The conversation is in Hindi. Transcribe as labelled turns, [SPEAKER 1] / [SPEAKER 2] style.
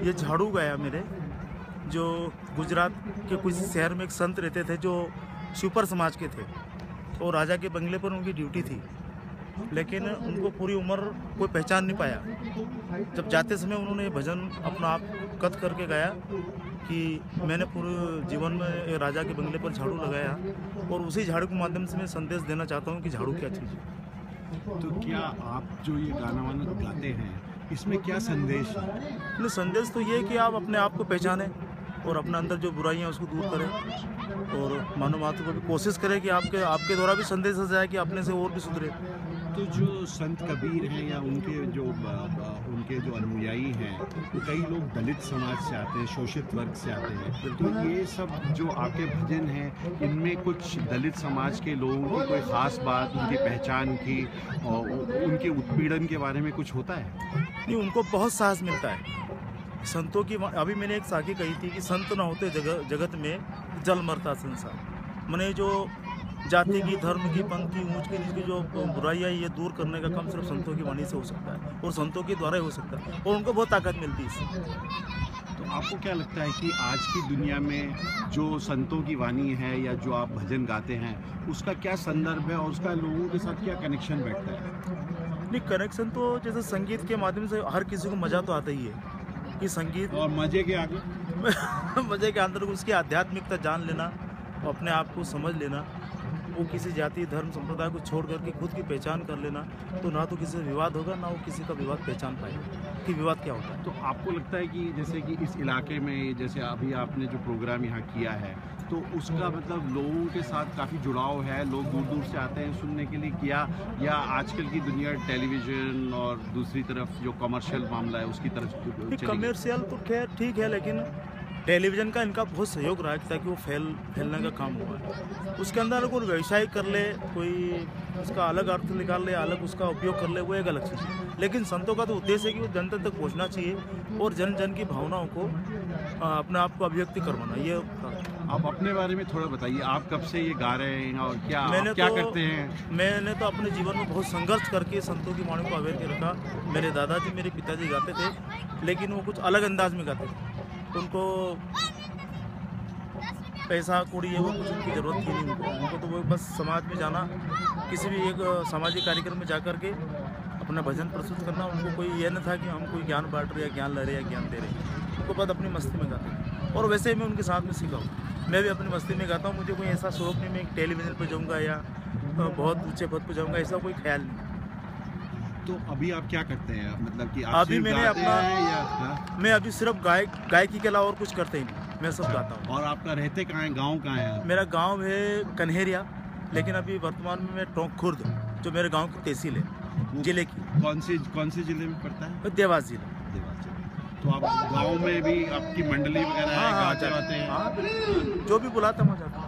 [SPEAKER 1] ये झाड़ू गाया मेरे, जो गुजरात के कुछ शहर में एक संत रहते थे जो सुपर समाज के थे, तो राजा के बंगले पर उनकी ड्यूटी थी, लेकिन उनको पूरी उम्र कोई पहचान नहीं पाया। जब जाते समय उन्होंने भजन अपना आप कथ करके गाया कि मैंने पूरे जीवन में एक राजा के बंगले पर झाड़ू लगाया, और उसी झाड़ू के माध्यम से मैं संदेश देना चाहता हूँ कि झाड़ू क्या चीज़ है।
[SPEAKER 2] तो क्या आप जो ये गाना वाना गाते हैं इसमें क्या संदेश है?
[SPEAKER 1] नहीं, संदेश तो ये है कि आप अपने आप को पहचानें और अपने अंदर जो बुराइयां उसको दूर करें, और मानव मात्र को भी कोशिश करें कि आपके द्वारा भी संदेश आ जाए कि अपने से और भी सुधरे।
[SPEAKER 2] तो जो संत कबीर हैं या उनके जो अनुयायी हैं, तो कई लोग दलित समाज से आते हैं, शोषित वर्ग से आते हैं, तो ये सब जो आपके भजन हैं इनमें कुछ दलित समाज के लोगों की कोई ख़ास बात, उनकी पहचान की और उनके उत्पीड़न के बारे में कुछ होता है?
[SPEAKER 1] नहीं, उनको बहुत साहस मिलता है संतों की। अभी मैंने एक साखी कही थी कि संत न होते जगत में जल मरता संसार। मैंने जो जाति की, धर्म की, पंथ की, ऊंच की नीच की जो बुराइयाँ ये दूर करने का काम सिर्फ संतों की वाणी से हो सकता है, और संतों के द्वारा ही हो सकता है, और उनको बहुत ताकत मिलती है इससे।
[SPEAKER 2] तो आपको क्या लगता है कि आज की दुनिया में जो संतों की वाणी है या जो आप भजन गाते हैं उसका क्या संदर्भ है और उसका लोगों के साथ क्या कनेक्शन बैठता है?
[SPEAKER 1] नहीं, कनेक्शन तो जैसे संगीत के माध्यम से हर किसी को मज़ा तो आता ही है कि संगीत,
[SPEAKER 2] और मज़े के आगे
[SPEAKER 1] मज़े के अंदर उसकी आध्यात्मिकता जान लेना और अपने आप को समझ लेना, वो किसी जाति, धर्म, संप्रदाय को छोड़ करके खुद की पहचान कर लेना, तो ना तो किसी से विवाद होगा, ना वो किसी का विवाद पहचान पाएगा कि विवाद क्या होता है।
[SPEAKER 2] तो आपको लगता है कि जैसे कि इस इलाके में, जैसे अभी आपने जो प्रोग्राम यहाँ किया है, तो उसका मतलब लोगों के साथ काफ़ी जुड़ाव है, लोग दूर दूर से आते हैं सुनने के लिए, किया या आजकल की दुनिया टेलीविज़न और दूसरी तरफ जो कमर्शियल मामला है उसकी तरफ?
[SPEAKER 1] कमर्शियल तो खैर ठीक है, लेकिन टेलीविज़न का इनका बहुत सहयोग रहा है ताकि वो फैलने का काम हुआ है। उसके अंदर कोई व्यवसाय कर ले, कोई उसका अलग अर्थ निकाल ले, अलग उसका उपयोग कर ले, वो एक अलग चीज़ है। लेकिन संतों का तो उद्देश्य है कि वो जनता तक पहुंचना चाहिए और जन जन की भावनाओं को अपने आप को अभिव्यक्ति करवाना। ये
[SPEAKER 2] आप अपने बारे में थोड़ा बताइए, आप कब से ये गा रहे हैं और क्या करते हैं?
[SPEAKER 1] मैंने तो अपने जीवन में बहुत संघर्ष करके संतों की वाणी को अवेयर के रखा। मेरे दादाजी, मेरे पिताजी गाते थे, लेकिन वो कुछ अलग अंदाज में गाते थे। उनको पैसा कौड़ी है वो कुछ उनकी ज़रूरत थी नहीं। उनको तो वो बस समाज में जाना, किसी भी एक सामाजिक कार्यक्रम में जा कर के अपना भजन प्रस्तुत करना। उनको कोई ये न था कि हम कोई ज्ञान बांट रहे या ज्ञान ला रहे या ज्ञान दे रहे। उनको बस अपनी मस्ती में गाते थे, और वैसे ही मैं उनके साथ में सीखा हूँ। मैं भी अपनी मस्ती में गाता हूँ, मुझे कोई ऐसा शौक नहीं मैं टेलीविज़न पर जाऊँगा या बहुत ऊँचे पद पर जाऊँगा, ऐसा कोई ख्याल नहीं।
[SPEAKER 2] तो अभी आप क्या करते हैं, मतलब कि आप
[SPEAKER 1] अभी मैंने अपना
[SPEAKER 2] या
[SPEAKER 1] मैं अभी सिर्फ गायकी के अलावा और कुछ करते ही नहीं, मैं सब गाता हूँ।
[SPEAKER 2] और आपका रहते कहाँ है, गांव कहाँ है?
[SPEAKER 1] मेरा गांव है कन्हेरिया, लेकिन अभी वर्तमान में मैं टोंक खुर्द, जो मेरे गांव की तहसील है, जिले की।
[SPEAKER 2] कौन से जिले में पड़ता है?
[SPEAKER 1] देवास जिला।
[SPEAKER 2] तो आप गाँव में भी आपकी मंडली वगैरह है, गाते हैं?
[SPEAKER 1] हाँ, जो भी बुलाता मैं जाता हूँ।